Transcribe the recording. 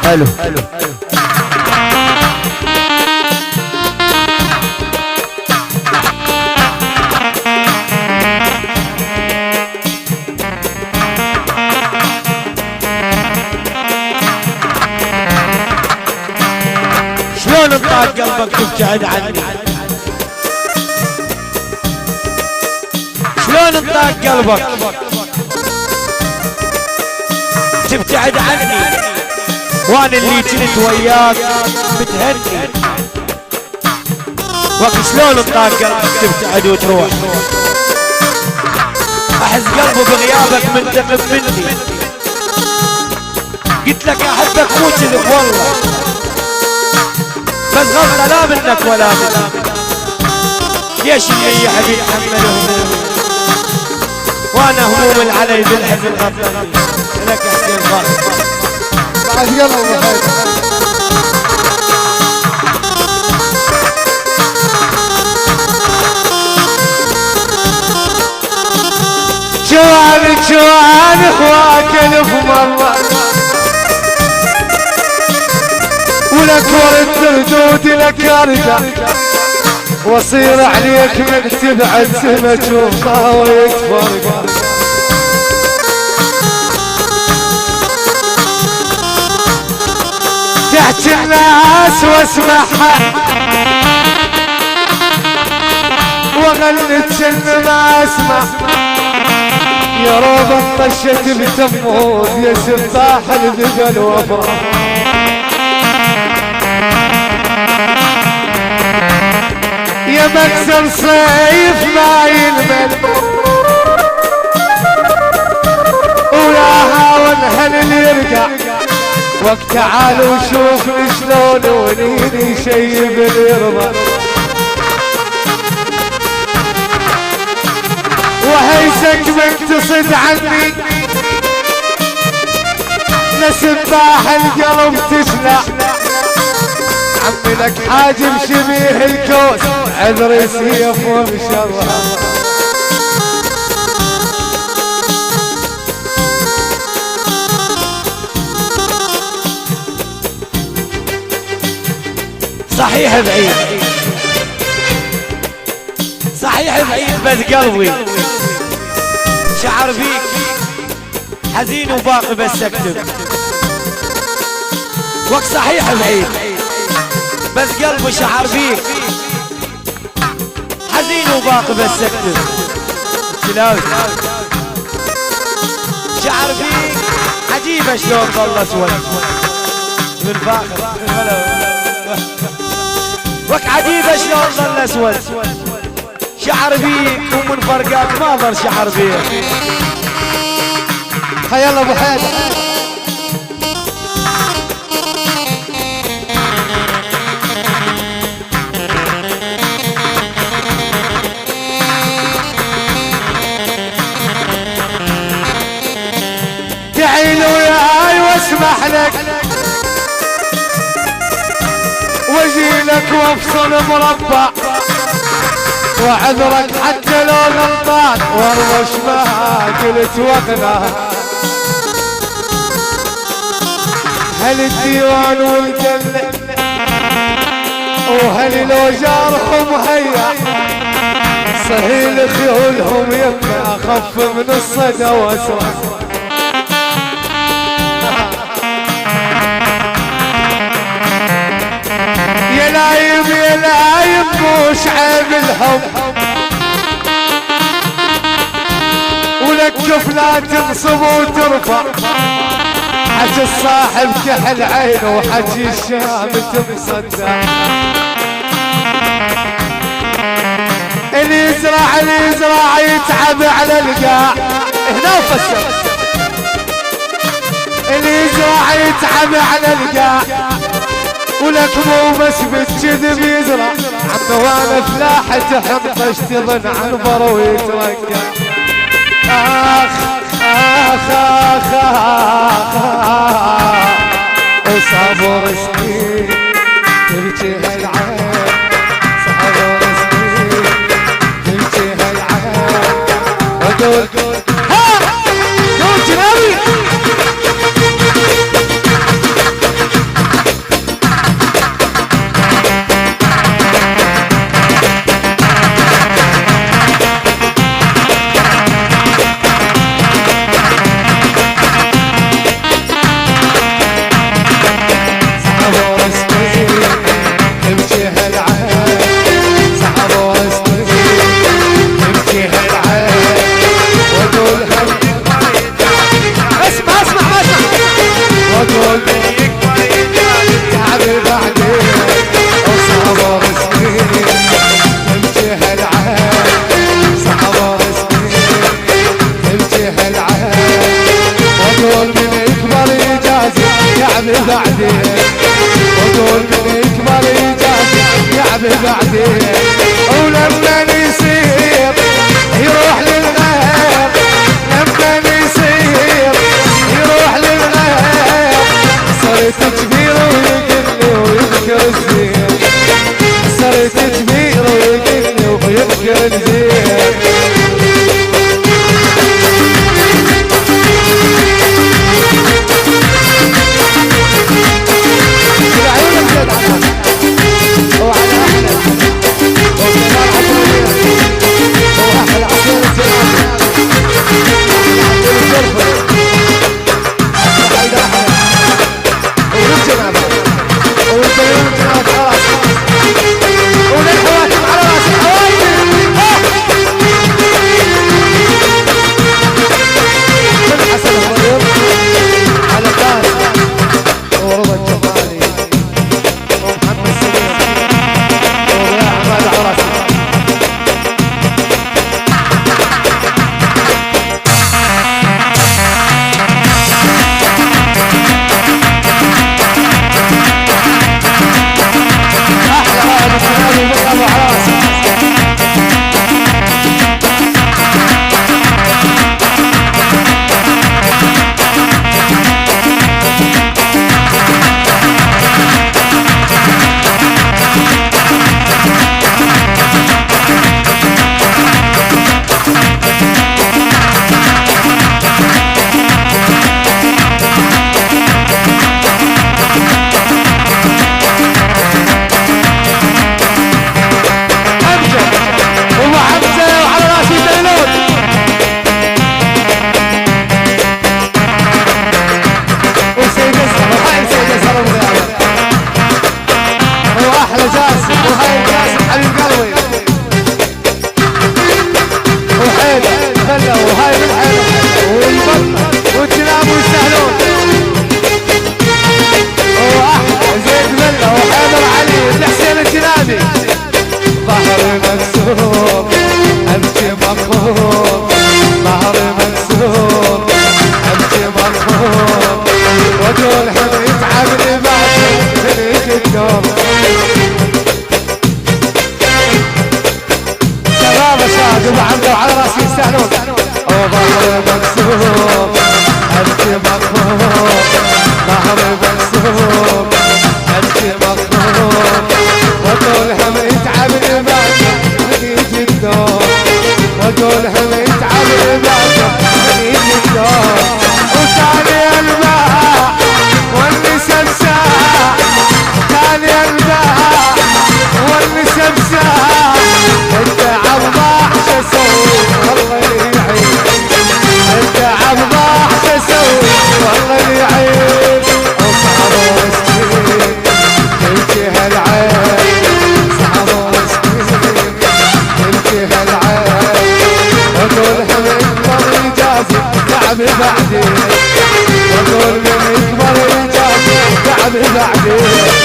حلو شلون انطاق قلبك تبتعد عني؟ شلون انطاق قلبك تبتعد عني وانا اللي كنت وياك بتهني؟ وقت شلون انطاق قلبك تبتعد وتروح؟ احس قلبه بغيابك منتقم مني. قلت لك احبك مو كذب والله، بس غلطة لا منك ولا مني. ليش اللي يحب يتحمل همومي وانا هموم علي بالحزن غطني؟ لك حسين غالب بعد يلا جوان جوان اخواك الف مرة ولك ورد تردود لك ارجع واصير عليك من تبعد سما تشوفها ويتفرق. تحكي الناس واسمعها وغلت جن ما اسمع يا روضة طشت بتموت يا سفاح الذبل وافراح. يا مكسر صيف ما ينمل ويا هاون هل يرجع وقت تعالوا شوفني شلون ونيني شيب اليرضى وهيسك من تصد عني لسباح القلب تشلع. عمي لك حاجب شبيه الكوس عذري سيف ومشرع. صحيح بعيد صحيح بعيد بس قلبي شعر فيك حزين وباقي بس اكتب. وقت صحيح بعيد بس قلبي شعر فيك حزين وباقي بس اكتب. شلاوي شعر فيك عجيبه شلون ظل اسود من فاخر وك عجيبه شلون ظل اسود شعر بيك ومن فرقات ما ظل شعر بيك. خيال ابو حيدر تعال وياي واسمح لك واجي لك وافصل مربع وعذرك حتى لو غلطان والله ما قلت وغنى. هل الديوان والقلة وهل لو جارهم هيا سهيل خيولهم يبقى اخف من الصدى واسرع. يا لايم مش عيب الحب ولك كيف لا تنصب وترفع. حكي الصاحب كحل عينه وحكي الشام تمصدع. اللي يزرع يتعب على القاع هنا وفسر. اللي يزرع يتعب على القاع ولك مو بس بالكذب يزرع. عمي وانا فلاحة حنطش تظن عن برا ويتركع. اخ اخ اخ اخ صبر سنين تبكي هالعين. صبر سنين تبكي هالعين. وقول ها قول جنابي تعب بعدين واقول من يكبر يجازي تعب بعدين ولما يصير يروح للغير لما يصير يروح للغير صرت كبير ويقلي ويذكر الزين صرت كبير ويقلي ويذكر الزين بعدين واقول من يكبر يجازي تعب بعدين